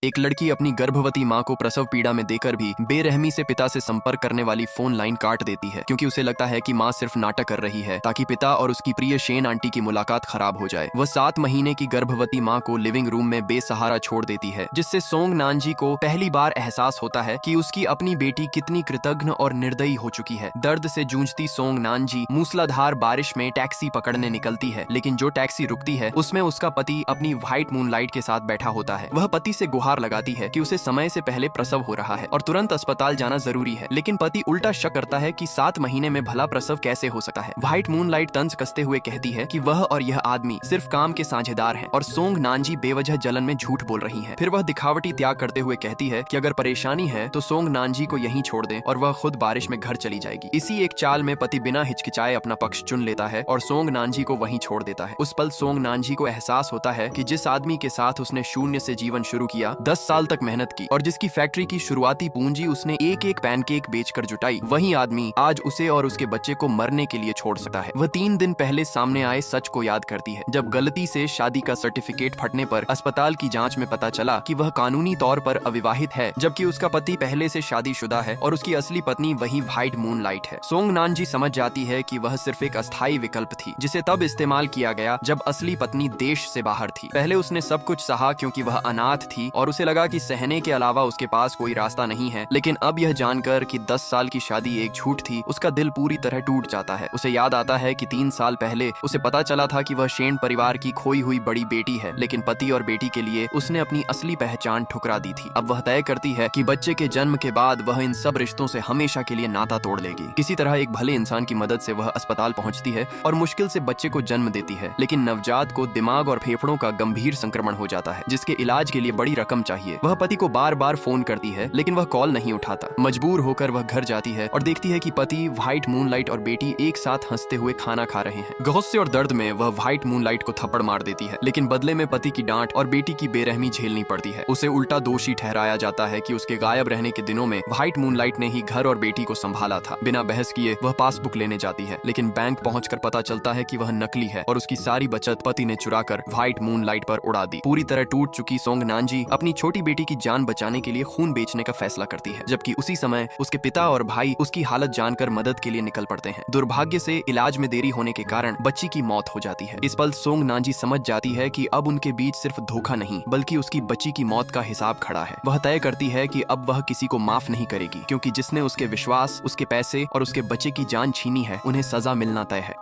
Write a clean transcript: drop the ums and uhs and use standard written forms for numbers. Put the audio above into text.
एक लड़की अपनी गर्भवती मां को प्रसव पीड़ा में देकर भी बेरहमी से पिता से संपर्क करने वाली फोन लाइन काट देती है, क्योंकि उसे लगता है कि मां सिर्फ नाटक कर रही है ताकि पिता और उसकी प्रिय शेन आंटी की मुलाकात खराब हो जाए। वह 7 महीने की गर्भवती मां को लिविंग रूम में बेसहारा छोड़ देती है, जिससे सोंग नानजी को पहली बार एहसास होता है कि उसकी अपनी बेटी कितनी कृतघ्न और निर्दयी हो चुकी है। दर्द से जूझती सोंग नानजी मूसलाधार बारिश में टैक्सी पकड़ने निकलती है, लेकिन जो टैक्सी रुकती है उसमें उसका पति अपनी व्हाइट मूनलाइट के साथ बैठा होता है। वह पति से गुहार लगाती है कि उसे समय से पहले प्रसव हो रहा है और तुरंत अस्पताल जाना जरूरी है, लेकिन पति उल्टा शक करता है कि 7 महीने में भला प्रसव कैसे हो सकता है। व्हाइट मूनलाइट तंज कसते हुए कहती है कि वह और यह आदमी सिर्फ काम के साझेदार हैं और सोंग नानजी बेवजह जलन में झूठ बोल रही है। फिर वह दिखावटी त्याग करते हुए कहती है कि अगर परेशानी है तो सोंग नानजी को यहीं छोड़ दे और वह खुद बारिश में घर चली जाएगी। इसी एक चाल में पति बिना हिचकिचाए अपना पक्ष चुन लेता है और सोंग नानजी को वहीं छोड़ देता है। उस पल सोंग नानजी को एहसास होता है कि जिस आदमी के साथ उसने शून्य से जीवन शुरू किया, 10 साल तक मेहनत की और जिसकी फैक्ट्री की शुरुआती पूंजी उसने एक एक पैनकेक बेचकर जुटाई, वही आदमी आज उसे और उसके बच्चे को मरने के लिए छोड़ सकता है। वह 3 दिन पहले सामने आए सच को याद करती है, जब गलती से शादी का सर्टिफिकेट फटने पर अस्पताल की जांच में पता चला कि वह कानूनी तौर पर अविवाहित है, जबकि उसका पति पहले से शादीशुदा है और उसकी असली पत्नी वही व्हाइट मूनलाइट है। सोंग नानजी समझ जाती है कि वह सिर्फ एक अस्थायी विकल्प थी, जिसे तब इस्तेमाल किया गया जब असली पत्नी देश से बाहर थी। पहले उसने सब कुछ सहा क्योंकि वह अनाथ थी और उसे लगा कि सहने के अलावा उसके पास कोई रास्ता नहीं है, लेकिन अब यह जानकर कि 10 साल की शादी एक झूठ थी, उसका दिल पूरी तरह टूट जाता है। उसे याद आता है कि 3 साल पहले उसे पता चला था कि वह शेन परिवार की खोई हुई बड़ी बेटी है, लेकिन पति और बेटी के लिए उसने अपनी असली पहचान ठुकरा दी थी। अब वह तय करती है कि बच्चे के जन्म के बाद वह इन सब रिश्तों से हमेशा के लिए नाता तोड़ लेगी। किसी तरह एक भले इंसान की मदद से वह अस्पताल पहुंचती है और मुश्किल से बच्चे को जन्म देती है, लेकिन नवजात को दिमाग और फेफड़ों का गंभीर संक्रमण हो जाता है, जिसके इलाज के लिए बड़ी रकम चाहिए। वह पति को बार बार फोन करती है, लेकिन वह कॉल नहीं उठाता। मजबूर होकर वह घर जाती है और देखती है कि पति, व्हाइट मूनलाइट और बेटी एक साथ हंसते हुए खाना खा रहे हैं। गुस्से और दर्द में वह व्हाइट मूनलाइट को थप्पड़ मार देती है, लेकिन बदले में पति की डांट और बेटी की बेरहमी झेलनी पड़ती है। उसे उल्टा दोषी ठहराया जाता है कि उसके गायब रहने के दिनों में व्हाइट मूनलाइट ने ही घर और बेटी को संभाला था। बिना बहस किए वह पासबुक लेने जाती है, लेकिन बैंक पहुंचकर पता चलता है कि वह नकली है और उसकी सारी बचत पति ने चुराकर व्हाइट मूनलाइट पर उड़ा दी। पूरी तरह टूट चुकी सोंग नानजी अपनी छोटी बेटी की जान बचाने के लिए खून बेचने का फैसला करती है, जबकि उसी समय उसके पिता और भाई उसकी हालत जानकर मदद के लिए निकल पड़ते हैं। दुर्भाग्य से इलाज में देरी होने के कारण बच्ची की मौत हो जाती है। इस पल सोंग नानजी समझ जाती है कि अब उनके बीच सिर्फ धोखा नहीं बल्कि उसकी बच्ची की मौत का हिसाब खड़ा है। वह तय करती है कि अब वह किसी को माफ नहीं करेगी, क्योंकि जिसने उसके विश्वास, उसके पैसे और उसके बच्चे की जान छीनी है, उन्हें सजा मिलना तय है।